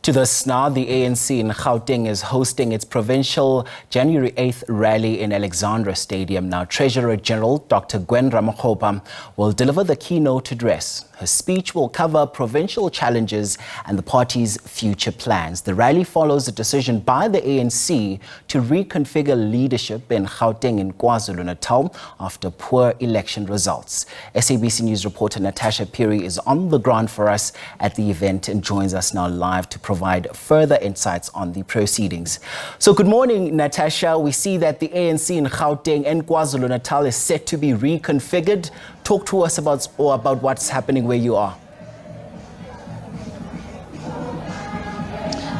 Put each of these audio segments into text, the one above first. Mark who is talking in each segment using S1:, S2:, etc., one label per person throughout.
S1: To this now, the ANC in Gauteng is hosting its provincial January 8th rally in Alexandra Stadium. Now, Treasurer General Dr Gwen Ramokgopa will deliver the keynote address. Her speech will cover provincial challenges and the party's future plans. The rally follows a decision by the ANC to reconfigure leadership in Gauteng and KwaZulu-Natal after poor election results. SABC News reporter Natasha Phiri is on the ground for us at the event and joins us now live to provide further insights on the proceedings. So good morning, Natasha. We see that the ANC in Gauteng and KwaZulu-Natal is set to be reconfigured. Talk to us about what's happening where you are.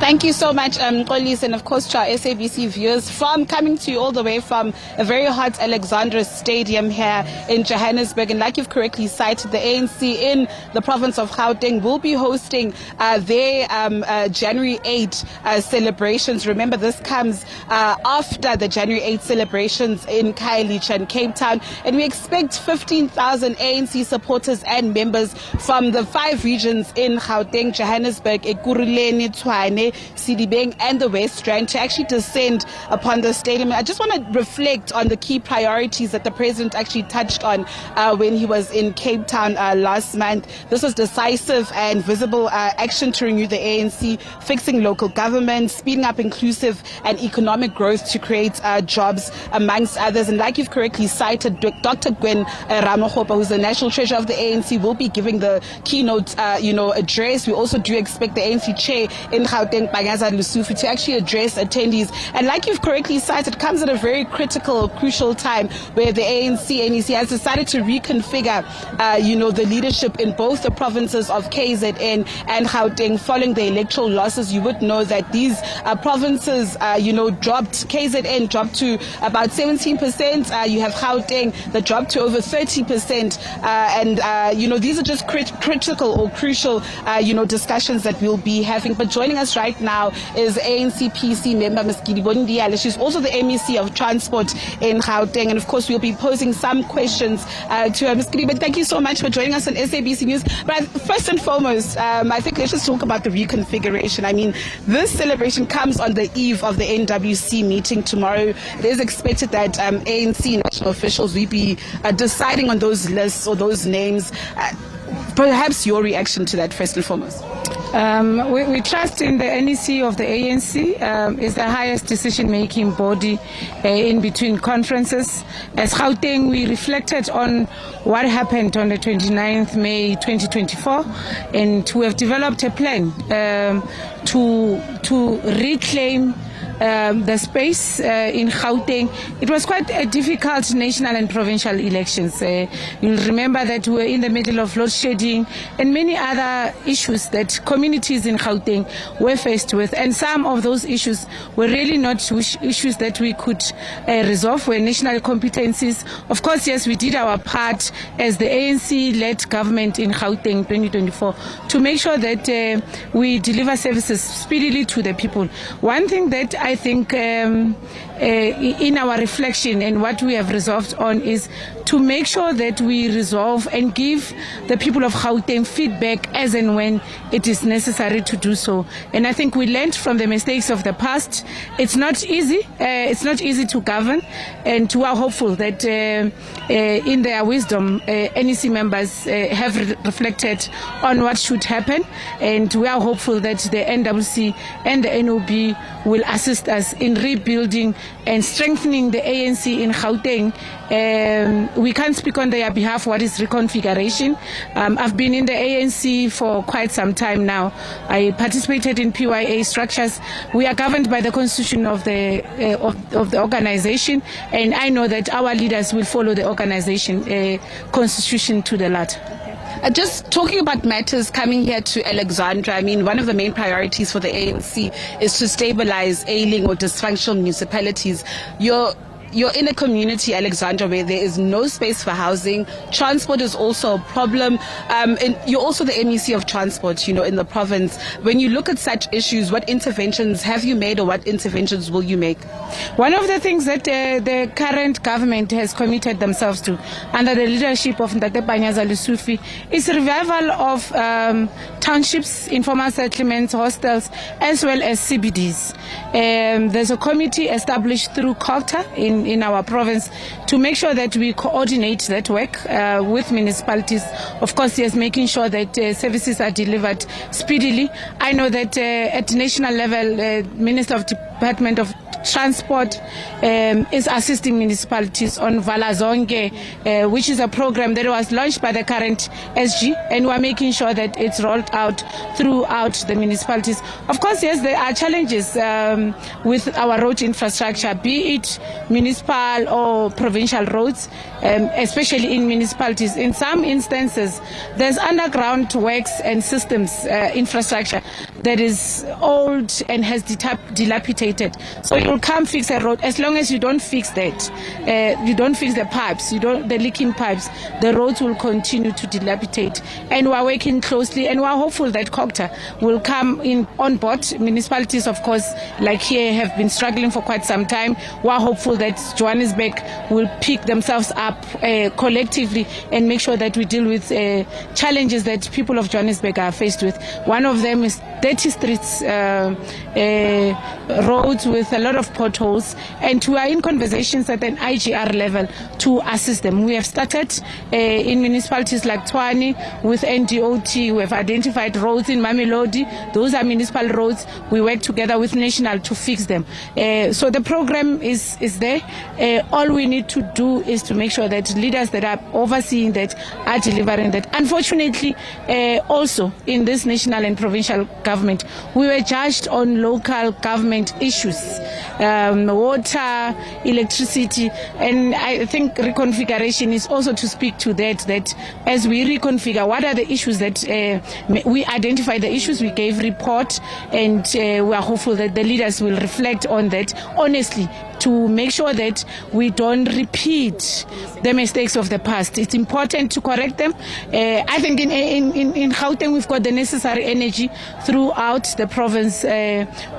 S2: Thank you so much, Qolis, and of course to our SABC viewers coming to you all the way from a very hot Alexandra Stadium here in Johannesburg. And like you've correctly cited, the ANC in the province of Gauteng will be hosting their January 8 celebrations. Remember, this comes after the January 8 celebrations in Khayelitsha and Cape Town. And we expect 15,000 ANC supporters and members from the 5 regions in Gauteng, Johannesburg, Ekurhuleni, Tshwane, Sidibeng and the West Rand to actually descend upon the stadium. I just want to reflect on the key priorities that the president actually touched on when he was in Cape Town last month. This was decisive and visible action to renew the ANC, fixing local government, speeding up inclusive and economic growth to create jobs, amongst others. And like you've correctly cited, Dr Gwen Ramokgopa, who's the national treasurer of the ANC, will be giving the keynote address. We also do expect the ANC chair in Gauteng, to actually address attendees. And like you've correctly cited, it comes at a very crucial time where the ANC NEC has decided to reconfigure, the leadership in both the provinces of KZN and Gauteng following the electoral losses. You would know that these provinces, dropped. KZN dropped to about 17%. You have Gauteng that dropped to over 30%. These are just critical or crucial, discussions that we'll be having. But joining us right now is ANC PC member Ms. Gidibondiale. She's also the MEC of Transport in Gauteng, and of course we'll be posing some questions to her. Ms. Gidibondiale, thank you so much for joining us on SABC News. But first and foremost, I think let's just talk about the reconfiguration. I mean, this celebration comes on the eve of the NWC meeting tomorrow. It is expected that ANC national officials will be deciding on those lists or those names. Perhaps your reaction to that first and foremost.
S3: We trust in the NEC of the ANC. Is the highest decision-making body in between conferences. As Gauteng, we reflected on what happened on the 29th May 2024, and we have developed a plan to reclaim the space in Gauteng. It was quite a difficult national and provincial elections. You'll remember that we were in the middle of load shedding and many other issues that communities in Gauteng were faced with. And some of those issues were really not issues that we could resolve, were national competencies. Of course, yes, we did our part as the ANC-led government in Gauteng 2024 to make sure that we deliver services speedily to the people. One thing that I think in our reflection and what we have resolved on is to make sure that we resolve and give the people of Gauteng feedback as and when it is necessary to do so. And I think we learned from the mistakes of the past. It's not easy. It's not easy to govern, and we are hopeful that in their wisdom, NEC members have reflected on what should happen, and we are hopeful that the NWC and the NOB will assist us in rebuilding and strengthening the ANC in Gauteng. We can't speak on their behalf what is reconfiguration. I've been in the ANC for quite some time now. I participated in PYA structures. We are governed by the constitution of the organization, and I know that our leaders will follow the organization constitution to the letter.
S2: Just talking about matters coming here to Alexandra, I mean, one of the main priorities for the ANC is to stabilize ailing or dysfunctional municipalities. Your you're in a community, Alexandra, where there is no space for housing. Transport is also a problem. And you're also the MEC of transport, in the province. When you look at such issues, what interventions have you made or what interventions will you make?
S3: One of the things that the current government has committed themselves to under the leadership of Ndate Panyaza Lesufi is revival of townships, informal settlements, hostels, as well as CBDs. There's a committee established through COGTA in our province to make sure that we coordinate that work with municipalities. Of course, yes, making sure that services are delivered speedily. I know that at national level, Minister of Department of Transport is assisting municipalities on Vala Zonke, which is a program that was launched by the current SG, and we're making sure that it's rolled out throughout the municipalities. Of course, yes, there are challenges with our road infrastructure, be it municipal or provincial roads, especially in municipalities. In some instances, there's underground works and systems infrastructure that is old and has dilapidated. So you come fix a road. As long as you don't fix that, you don't fix the pipes, the leaking pipes, the roads will continue to dilapidate. And we're working closely, and we're hopeful that COGTA will come in on board. Municipalities, of course, like here, have been struggling for quite some time. We're hopeful that Johannesburg will pick themselves up collectively and make sure that we deal with challenges that people of Johannesburg are faced with. One of them is dirty streets, roads with a lot of potholes, and we are in conversations at an IGR level to assist them. We have started in municipalities like Twani with NDOT. We have identified roads in Mamelodi. Those are municipal roads. We work together with National to fix them. So the program is there. All we need to do is to make sure that leaders that are overseeing that are delivering that. Unfortunately, also in this national and provincial government, we were judged on local government issues, water, electricity, and I think reconfiguration is also to speak to that as we reconfigure, what are the issues that we identify the issues, we gave report, and we are hopeful that the leaders will reflect on that honestly to make sure that we don't repeat the mistakes of the past. It's important to correct them. I think in Gauteng we've got the necessary energy throughout the province.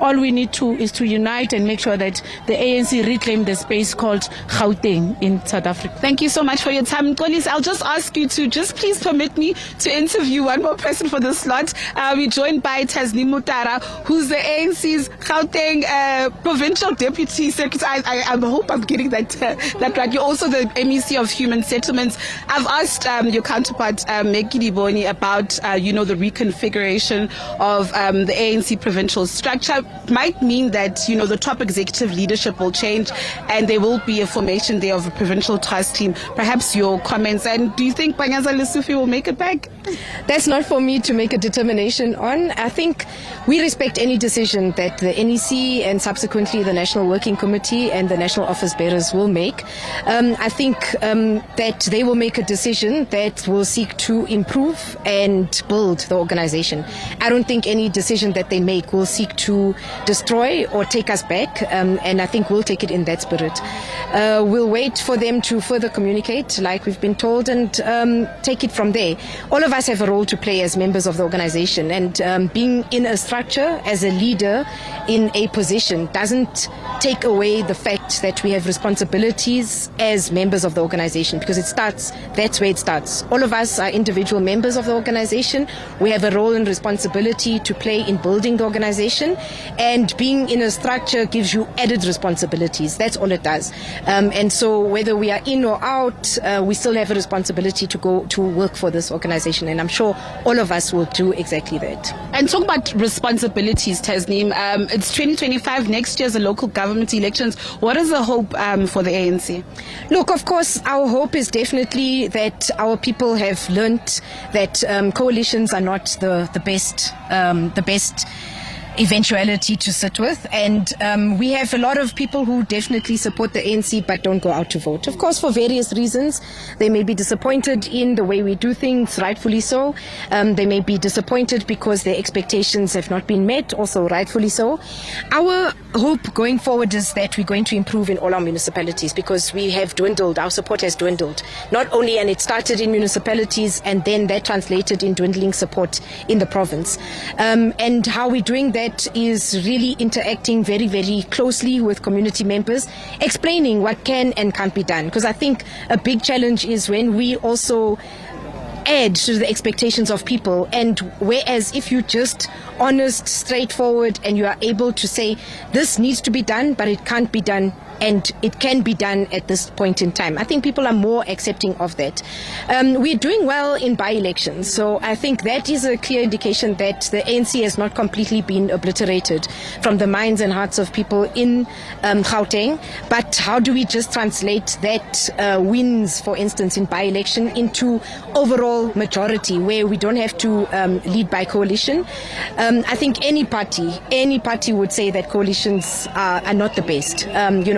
S3: All we need to is to unite and make sure that the ANC reclaim the space called Gauteng in South Africa.
S2: Thank you so much for your time. Nkolis, I'll just ask you to just please permit me to interview one more person for this slot. We're joined by Tasneem Mutara, who's the ANC's Gauteng Provincial Deputy Secretary. I hope I'm getting that right. You're also the MEC of Human Settlements. I've asked your counterpart, Mekidi Boni, about the reconfiguration of the ANC provincial structure. Might mean that the top executive leadership will change, and there will be a formation there of a provincial task team. Perhaps your comments. And do you think Panyaza Lesufi will make it back?
S4: That's not for me to make a determination on. I think we respect any decision that the NEC and subsequently the National Working Committee and the National Office Bearers will make. I think that they will make a decision that will seek to improve and build the organization. I don't think any decision that they make will seek to destroy or take us back, and I think we'll take it in that spirit. We'll wait for them to further communicate, like we've been told, and take it from there. All of us have a role to play as members of the organization, and being in a structure as a leader in a position doesn't take away the fact that we have responsibilities as members of the organization, because that's where it starts. All of us are individual members of the organization. We have a role and responsibility to play in building the organization, and being in a structure gives you added responsibilities. That's all it does. And so whether we are in or out, we still have a responsibility to go to work for this organization, and I'm sure all of us will do exactly that.
S2: And talk about responsibilities, Tasneem. It's 2025, next year's the local government elections. What is the hope for the ANC?
S4: Look, of course, our hope is definitely that our people have learnt that coalitions are not the best eventuality to sit with, and we have a lot of people who definitely support the ANC but don't go out to vote. Of course, for various reasons. They may be disappointed in the way we do things, rightfully so. They may be disappointed because their expectations have not been met, also rightfully so. Our hope going forward is that we're going to improve in all our municipalities, because we have dwindled, our support has dwindled. Not only, and it started in municipalities and then that translated in dwindling support in the province. And how we're doing that is really interacting very, very closely with community members, explaining what can and can't be done. Because I think a big challenge is when we also add to the expectations of people, and whereas if you just honest, straightforward, and you are able to say this needs to be done but it can't be done and it can be done at this point in time, I think people are more accepting of that. We're doing well in by-elections, so I think that is a clear indication that the ANC has not completely been obliterated from the minds and hearts of people in Gauteng. But how do we just translate that wins, for instance, in by-election into overall majority, where we don't have to lead by coalition? I think any party would say that coalitions are not the best.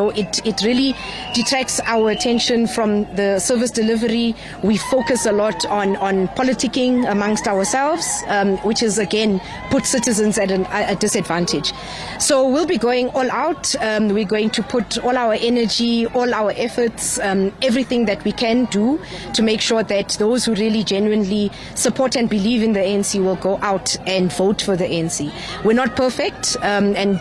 S4: It really detracts our attention from the service delivery. We focus a lot on politicking amongst ourselves, which is again puts citizens at a disadvantage. So we'll be going all out. We're going to put all our energy, all our efforts, everything that we can do to make sure that those who really genuinely support and believe in the ANC will go out and vote for the ANC. We're not perfect, and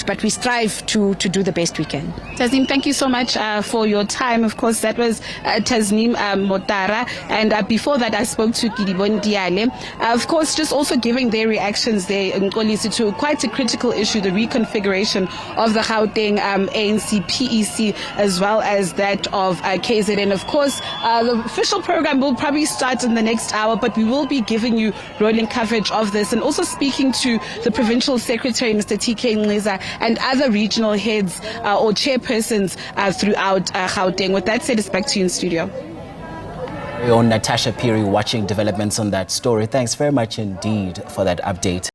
S4: but we strive to do the best we can.
S2: Tasneem, thank you so much for your time. Of course, that was Tasneem Motara, and before that I spoke to Kidibon Diale. Of course, just also giving their reactions there in Kolisi to quite a critical issue, the reconfiguration of the Gauteng ANC PEC as well as that of KZN. Of course, the official program will probably start in the next hour, but we will be giving you rolling coverage of this, and also speaking to the Provincial Secretary, Mr. TK Ngiza, and other regional heads or chairpersons throughout Gauteng. With that said, it's back to you in studio.
S1: Your own Natasha Phiri watching developments on that story. Thanks very much indeed for that update.